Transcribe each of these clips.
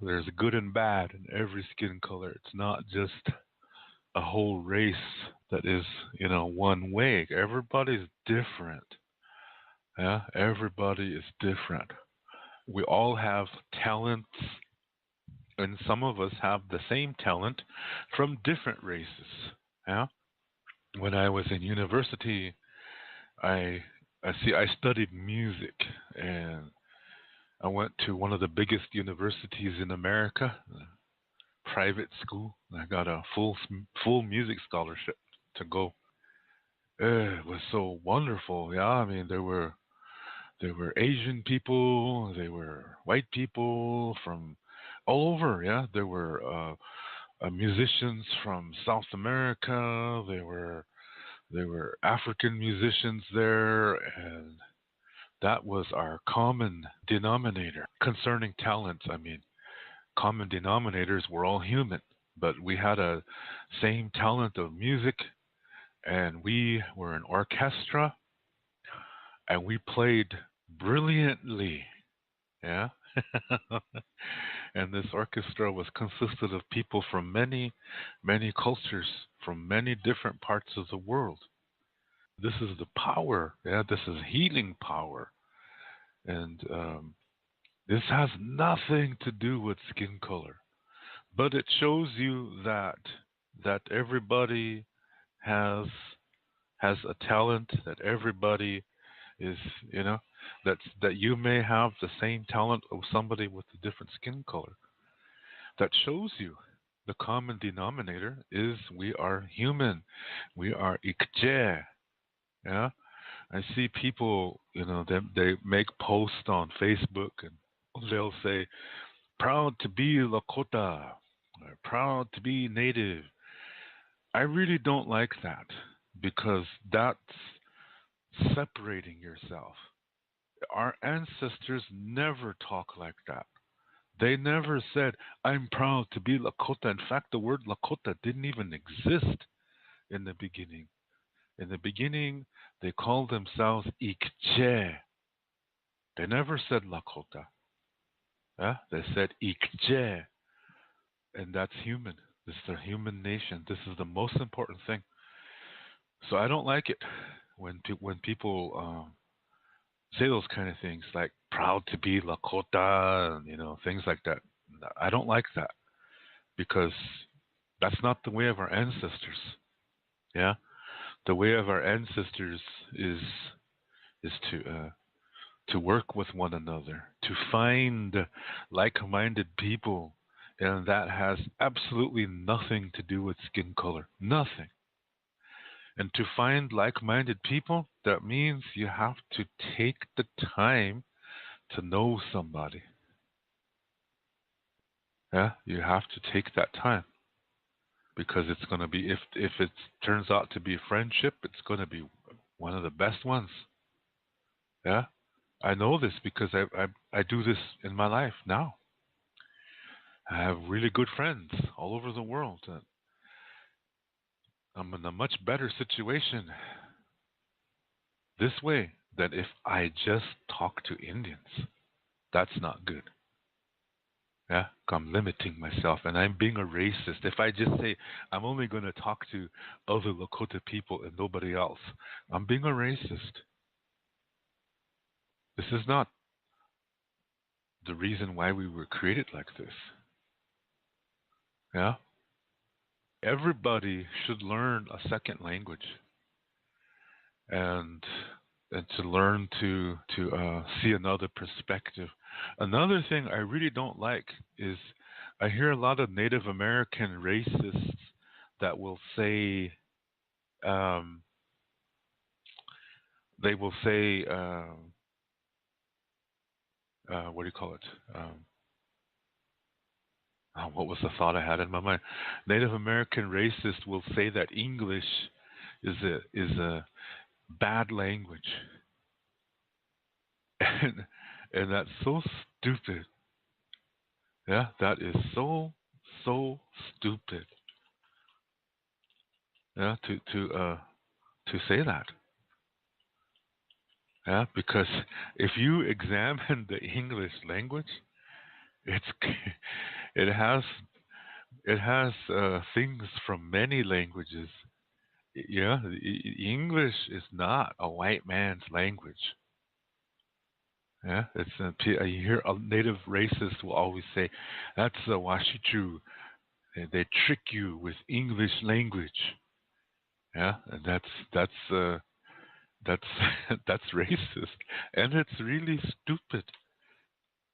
There's good and bad in every skin color. It's not just a whole race that is, one way. Everybody's different. Yeah, everybody is different. We all have talents, and some of us have the same talent from different races. Yeah. When I was in university, I I studied music, and I went to one of the biggest universities in America, private school. I got a full music scholarship to go. It was so wonderful. Yeah, I mean there were Asian people, there were white people from all over. Yeah, there were musicians from South America. There were African musicians there, and that was our common denominator concerning talents. I mean, common denominators were all human, but we had a same talent of music, and we were an orchestra, and we played brilliantly. Yeah. And this orchestra was consisted of people from many, many cultures, from many different parts of the world. This is the power. Yeah, this is healing power, and this has nothing to do with skin color, but it shows you that everybody has has a talent, that everybody is, you know, that you may have the same talent of somebody with a different skin color. That shows you the common denominator is we are human. We are ikje. Yeah. I see people, they make posts on Facebook and they'll say, proud to be Lakota, or proud to be native. I really don't like that because that's separating yourself. Our ancestors never talk like that. They never said, I'm proud to be Lakota. In fact, the word Lakota didn't even exist in the beginning. In the beginning, they called themselves Ikche. They never said Lakota. They said Ikche, and that's human. This is a human nation. This is the most important thing. So I don't like it when people say those kind of things like proud to be Lakota and things like that. I don't like that because that's not the way of our ancestors. Yeah, the way of our ancestors is to work with one another, to find like-minded people, and that has absolutely nothing to do with skin color. Nothing. And to find like-minded people, that means you have to take the time to know somebody. Yeah, you have to take that time because it's going to be if it turns out to be a friendship, it's going to be one of the best ones. Yeah, I know this because I do this in my life now. I have really good friends all over the world. I'm in a much better situation this way than if I just talk to Indians. That's not good. Yeah, I'm limiting myself and I'm being a racist. If I just say I'm only going to talk to other Lakota people and nobody else, I'm being a racist. This is not the reason why we were created like this. Yeah, everybody should learn a second language and to learn to see another perspective. Another thing I really don't like is I hear a lot of Native American racists that will say um, they will say what do you call it? What was the thought I had in my mind? Native American racists will say that English is a bad language, and that's so stupid. Yeah, that is so stupid. Yeah, to say that. Yeah, because if you examine the English language, it's it has things from many languages. Yeah, English is not a white man's language. Yeah, it's you hear native racists will always say, "That's the Washichu. They trick you with English language." Yeah, and that's that's racist, and it's really stupid.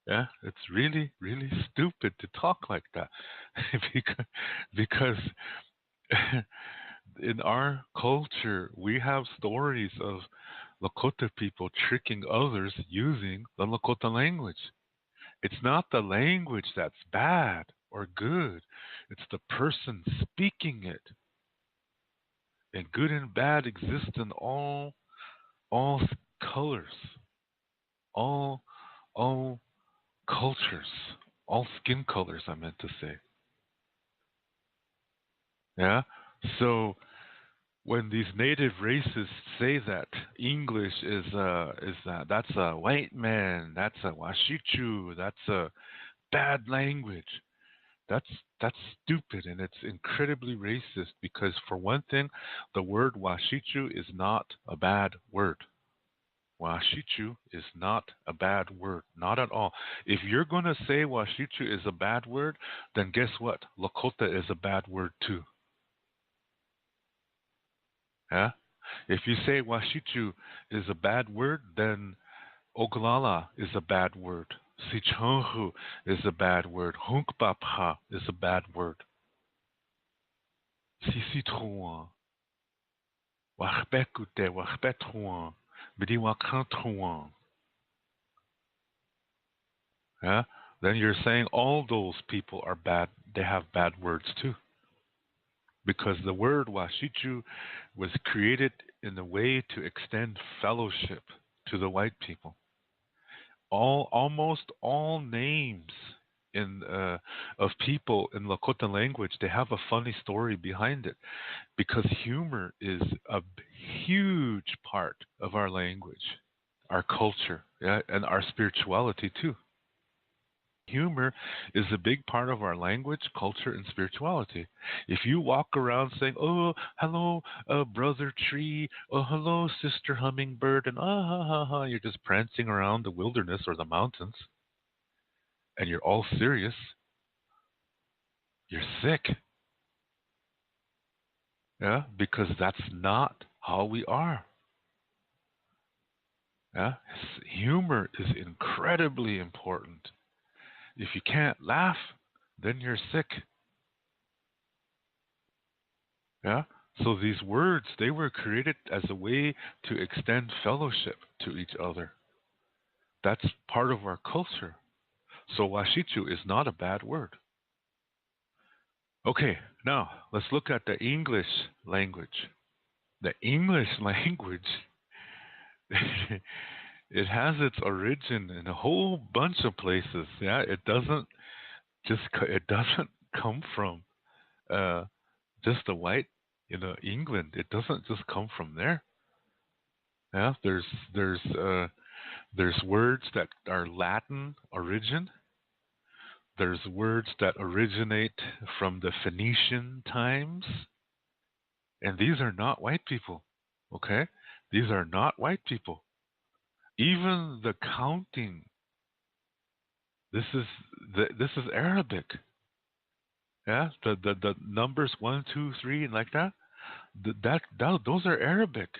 Yeah, it's really really stupid to talk like that, because in our culture we have stories of Lakota people tricking others using the Lakota language. It's not the language that's bad or good. It's the person speaking it. And good and bad exist in all colors, all all cultures, all skin colors. I meant to say, yeah. So when these native racists say that English that's a white man, that's a washichu, that's a bad language. That's that's stupid and it's incredibly racist because for one thing, the word washichu is not a bad word. Washichu is not a bad word, not at all. If you're going to say Washichu is a bad word, then guess what? Lakota is a bad word too. Yeah? If you say Washichu is a bad word, then Oglala is a bad word. Sicangu is a bad word. Hunkpapha is a bad word. Sisitrouan, Wachbekute, Wachbetrouan, Bidiwakantrouan. Yeah? Then you're saying all those people are bad. They have bad words too. Because the word washichu was created in a way to extend fellowship to the white people. Almost all names in of people in Lakota language, they have a funny story behind it because humor is a huge part of our language, our culture, yeah, and our spirituality too. Humor is a big part of our language, culture, and spirituality. If you walk around saying, "Oh, hello, brother tree," "Oh, hello, sister hummingbird," and "ah ha ha ha," you're just prancing around the wilderness or the mountains, and you're all serious, you're sick, yeah, because that's not how we are. Yeah, humor is incredibly important. If you can't laugh, then you're sick. Yeah. So these words, they were created as a way to extend fellowship to each other. That's part of our culture. So washichu is not a bad word. Okay, now let's look at the English language. The English language, it has its origin in a whole bunch of places. Yeah, it doesn't come from uh, just the white, England. It doesn't just come from there. Yeah, there's words that are Latin origin. There's words that originate from the Phoenician times, and these are not white people. Okay, these are not white people. Even the counting. This is this is Arabic. Yeah, the numbers 1, 2, 3, and like that. Those are Arabic.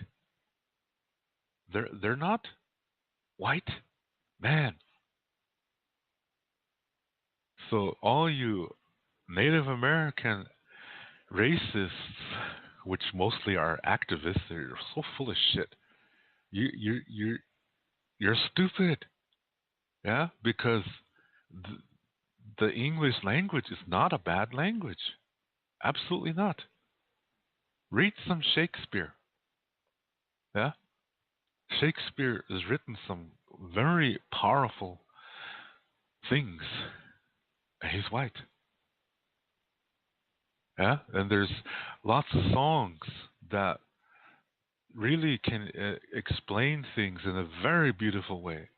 They're not white. Man, so all you Native American racists, which mostly are activists, they're so full of shit. You're stupid, yeah, because the, the English language is not a bad language. Absolutely not. Read some Shakespeare, yeah. Shakespeare has written some very powerful things. He's white, yeah, and there's lots of songs that really can explain things in a very beautiful way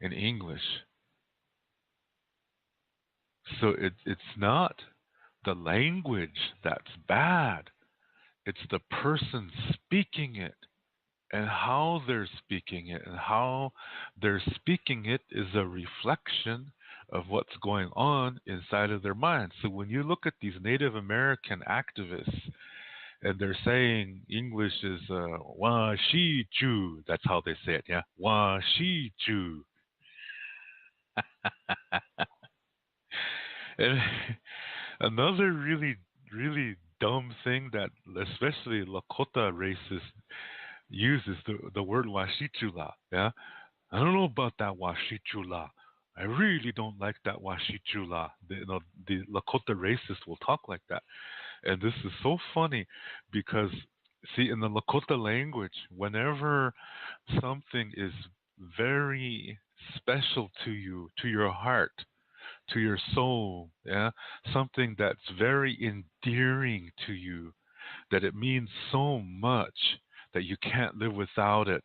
in English. So it's not the language that's bad. It's the person speaking it and how they're speaking it. And how they're speaking it is a reflection of what's going on inside of their mind. So when you look at these Native American activists and they're saying English is wa shi chu, that's how they say it, yeah, wa shi chu. And another really dumb thing that especially Lakota racists use is the word washichula. Yeah, I don't know about that washichula. I really don't like that washichula. The Lakota racists will talk like that, and this is so funny because see, in the Lakota language, whenever something is very special to you, to your heart, to your soul, yeah, something that's very endearing to you, that it means so much that you can't live without it.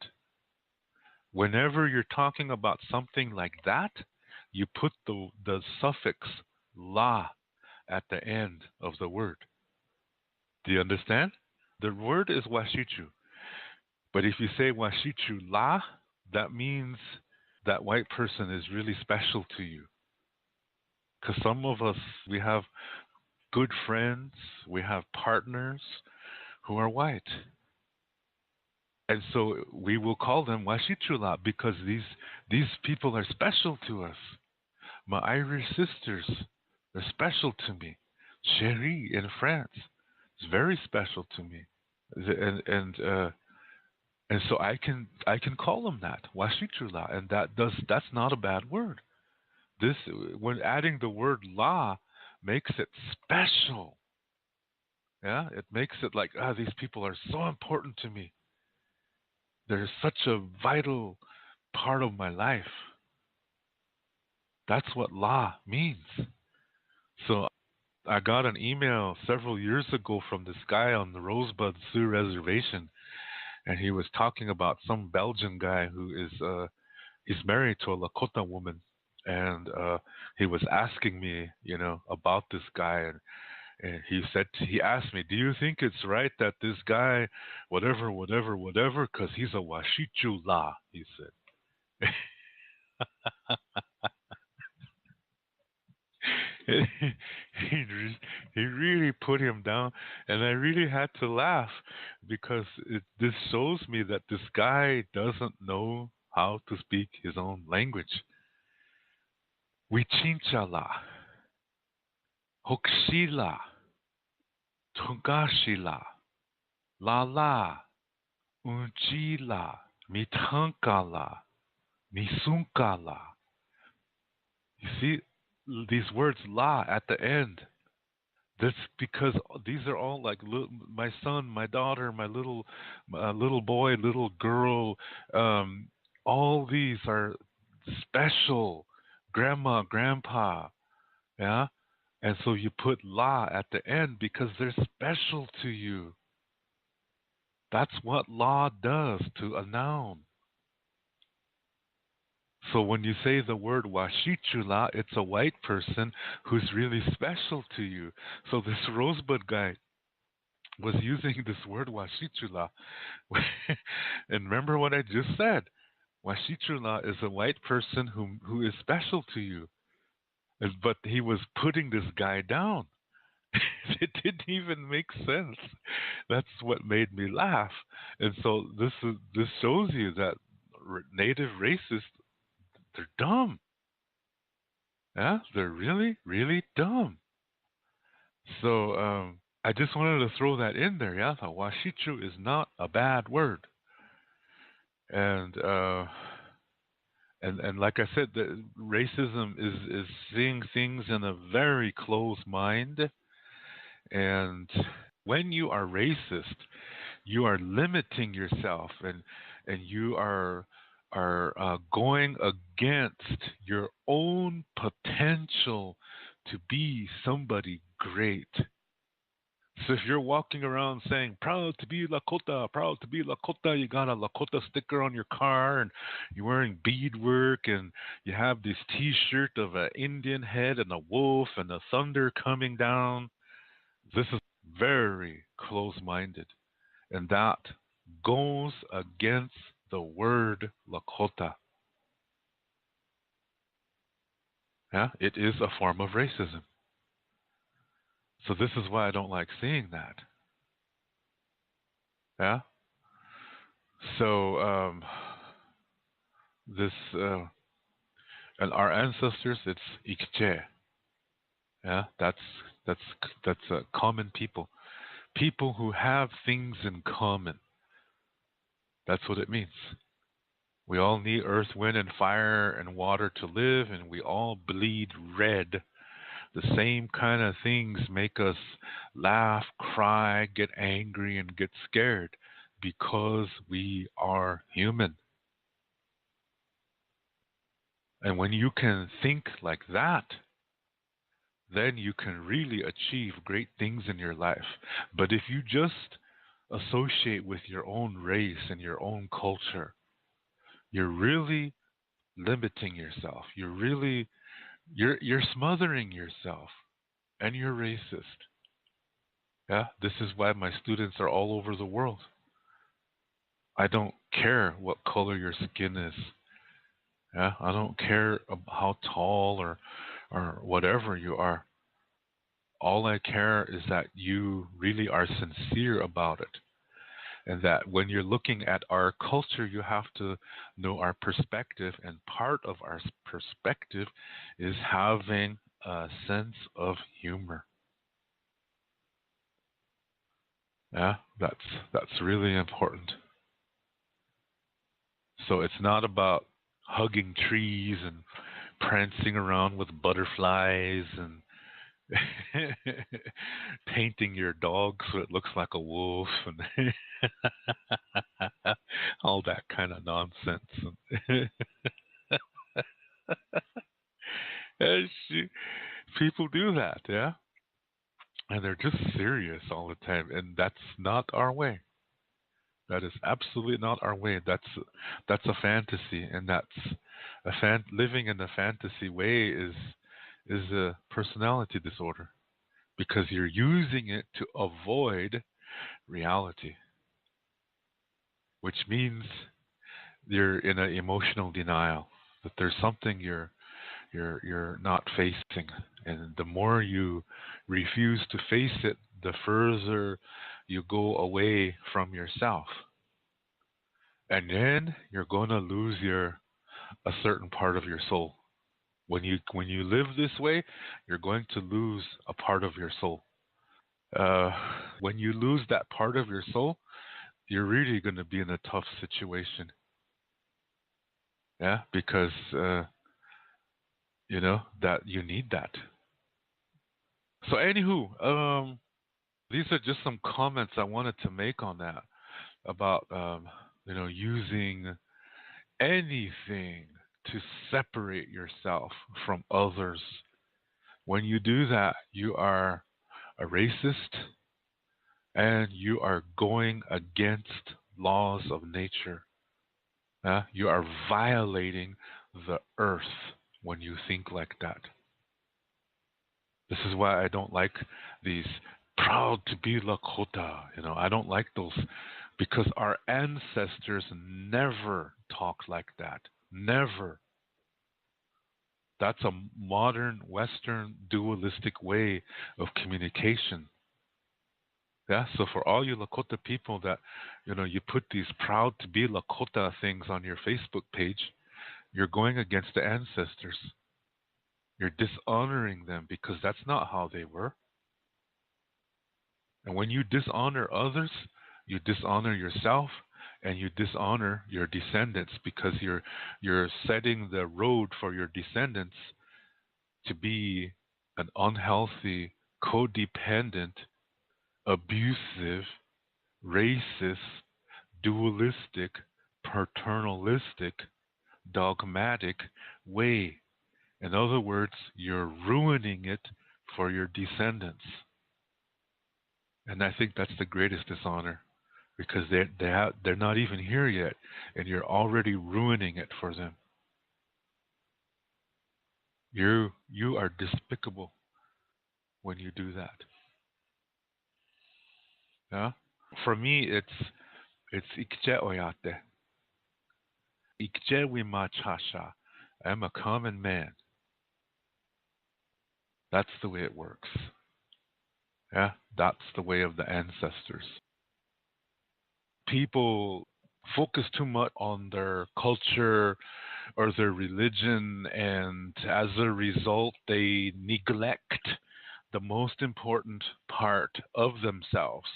Whenever you're talking about something like that, you put the suffix la at the end of the word. Do you understand? The word is washichu, but if you say washichu la, that means that white person is really special to you. Because some of us, we have good friends, we have partners who are white. And so we will call them Washichula because these people are special to us. My Irish sisters are special to me. Cherie in France is very special to me. And so I can call them that, Washichula, and that's not a bad word. This when adding the word la makes it special. Yeah, it makes it like these people are so important to me. They're such a vital part of my life. That's what la means. So I got an email several years ago from this guy on the Rosebud Sioux Reservation, and he was talking about some Belgian guy who is he's married to a Lakota woman, and he was asking me, about this guy, and he asked me, "Do you think it's right that this guy, whatever, whatever, whatever, because he's a Washichu La?" He said. he he really put him down, and I really had to laugh because this shows me that this guy doesn't know how to speak his own language. Wichinchala, Hokshila, Tungashila, Lala, Unjila, Mitankala, Misunkala. You see these words la at the end. That's because these are all like my son, my daughter, my little boy, little girl. Um, all these are special. Grandma, grandpa, yeah. And so you put la at the end because they're special to you. That's what la does to a noun. So when you say the word washichula, it's a white person who's really special to you. So this Rosebud guy was using this word washichula. And remember what I just said. Washichula is a white person who is special to you. But he was putting this guy down. It didn't even make sense. That's what made me laugh. And so this shows you that native racists, they're dumb. Yeah, they're really, really dumb. So I just wanted to throw that in there. Yeah, the washichu is not a bad word, and and like I said, the racism is seeing things in a very closed mind, and when you are racist, you are limiting yourself, and you are going against your own potential to be somebody great. So if you're walking around saying proud to be Lakota, proud to be Lakota, you got a Lakota sticker on your car and you're wearing beadwork and you have this T-shirt of an Indian head and a wolf and the thunder coming down. This is very close-minded, and that goes against the word Lakota. Yeah, it is a form of racism. So this is why I don't like seeing that. Yeah. So this and our ancestors, it's Ikche. Yeah, that's that's common people, people who have things in common. That's what it means. We all need earth, wind, and fire and water to live, and we all bleed red. The same kind of things make us laugh, cry, get angry, and get scared because we are human. And when you can think like that, then you can really achieve great things in your life. But if you just associate with your own race and your own culture, you're really limiting yourself. You're smothering yourself and you're racist. Yeah, this is why my students are all over the world. I don't care what color your skin is. Yeah, I don't care how tall or whatever you are. All I care is that you really are sincere about it. And that when you're looking at our culture, you have to know our perspective. And part of our perspective is having a sense of humor. Yeah, that's really important. So it's not about hugging trees and prancing around with butterflies and painting your dog so it looks like a wolf and all that kind of nonsense. And people do that, yeah, and they're just serious all the time, and that's not our way. That is absolutely not our way. That's a fantasy, and that's living in a fantasy way is a personality disorder because you're using it to avoid reality, which means you're in an emotional denial that there's something you're not facing, and the more you refuse to face it, the further you go away from yourself, and then you're going to lose your a certain part of your soul. When you live this way, you're going to lose a part of your soul. Uh, when you lose that part of your soul, you're really going to be in a tough situation. Yeah, because you know that you need that. So, anywho, these are just some comments I wanted to make on that about using anything to separate yourself from others. When you do that, you are a racist and you are going against laws of nature. You are violating the earth when you think like that. This is why I don't like these proud to be Lakota. I don't like those because our ancestors never talked like that. Never. That's a modern Western dualistic way of communication. Yeah, so for all you Lakota people that, you put these proud to be Lakota things on your Facebook page, you're going against the ancestors. You're dishonoring them because that's not how they were. And when you dishonor others, you dishonor yourself and you dishonor your descendants because you're setting the road for your descendants to be an unhealthy, codependent, abusive, racist, dualistic, paternalistic, dogmatic way. In other words, you're ruining it for your descendants. And I think that's the greatest dishonor because they're not even here yet, and you're already ruining it for them. You are despicable when you do that. Yeah. For me, it's ikje oyate, ikje wimachasha. I'm a common man. That's the way it works. Yeah, that's the way of the ancestors. People focus too much on their culture or their religion, and as a result, they neglect the most important part of themselves,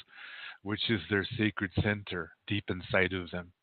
which is their sacred center deep inside of them.